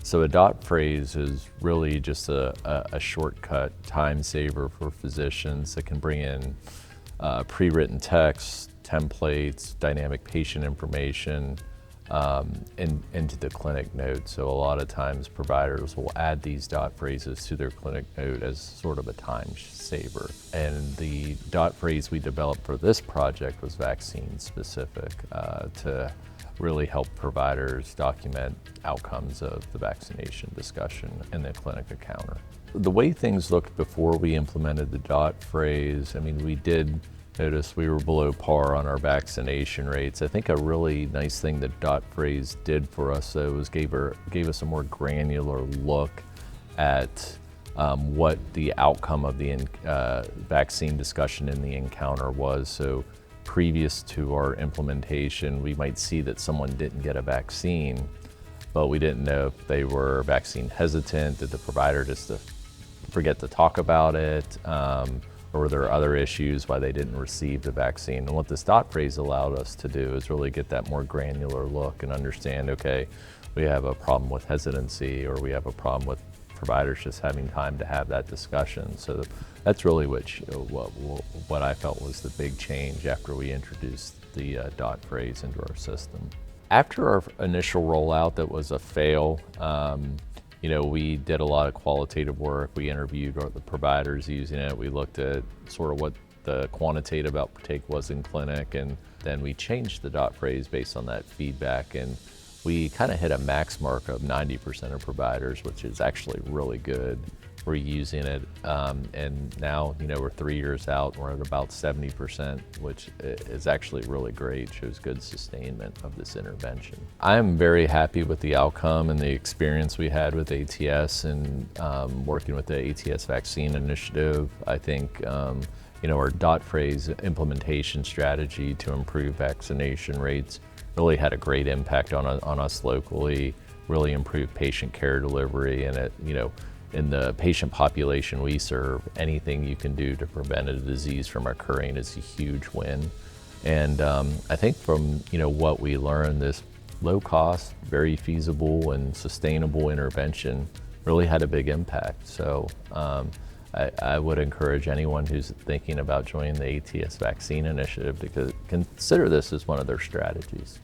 So a dot phrase is really just a shortcut time saver for physicians that can bring in pre-written text, templates, dynamic patient information into the clinic note. So a lot of times providers will add these dot phrases to their clinic note as sort of a time saver. And the dot phrase we developed for this project was vaccine specific to really help providers document outcomes of the vaccination discussion in the clinic encounter. The way things looked before we implemented the dot phrase, I mean, we did notice we were below par on our vaccination rates. I think a really nice thing that dot phrase did for us though was gave us a more granular look at what the outcome of the vaccine discussion in the encounter was. So previous to our implementation, we might see that someone didn't get a vaccine, but we didn't know if they were vaccine hesitant. Did the provider just forget to talk about it? Or were there other issues why they didn't receive the vaccine? And what this dot phrase allowed us to do is really get that more granular look and understand, okay, we have a problem with hesitancy, or we have a problem with providers just having time to have that discussion. So that's really what I felt was the big change after we introduced the dot phrase into our system. After our initial rollout that was a fail, we did a lot of qualitative work. We interviewed the providers using it. We looked at sort of what the quantitative uptake was in clinic, and then we changed the dot phrase based on that feedback. And we kind of hit a max mark of 90% of providers, which is actually really good. We're using it, and now we're 3 years out. We're at about 70%, which is actually really great. Shows good sustainment of this intervention. I'm very happy with the outcome and the experience we had with ATS and working with the ATS vaccine initiative. I think our dot phrase implementation strategy to improve vaccination rates really had a great impact on us locally. Really improved patient care delivery, and in the patient population we serve, anything you can do to prevent a disease from occurring is a huge win. And I think from what we learned, this low cost, very feasible and sustainable intervention really had a big impact. So I would encourage anyone who's thinking about joining the ATS vaccine initiative to consider this as one of their strategies.